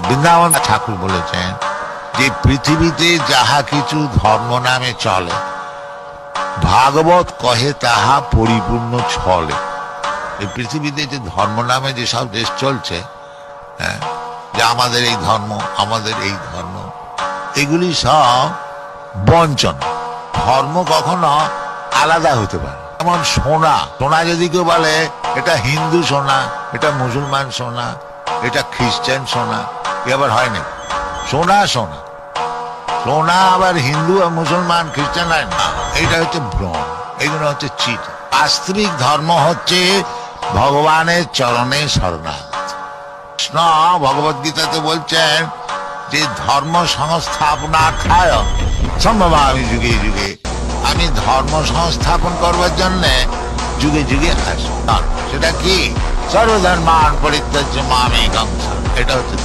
বৃন্দাবন ঠাকুর বলেছেন যে পৃথিবীতে যাহা কিছু ধর্ম নামে চলে, ভাগবত কহে তাহা পরিপূর্ণ ছলে। এই পৃথিবীতে যে ধর্ম নামে যেসব দেশ চলছে, হ্যাঁ, যে আমাদের এই ধর্ম, আমাদের এই ধর্ম, এগুলি সব বঞ্চন। ধর্ম কখনো আলাদা হতে পারে। যেমন সোনা, সোনা যদি কেউ বলে এটা হিন্দু সোনা, এটা মুসলমান সোনা, এটা খ্রিস্টান সোনা, এ আবার হয় না। সোনা সোনা, সোনা আবার হিন্দু আর মুসলমান খ্রিস্টান হয় না। এটা হচ্ছে ভ্রম, এগুলো হচ্ছে চিট। বাস্তবিক ধর্ম হচ্ছে ভগবানের চরণে শরণাগত। কৃষ্ণ ভগবদ গীতাতে বলছেন যে ধর্ম সংস্থাপনার্থায় সম্ভবামি যুগে যুগে, আমি ধর্ম সংস্থাপন করবার জন্য যুগে যুগে আসি। সেটা কি? সর্বধর্মান পরিত্যাজ্য মামেকং শরণম। এটা হচ্ছে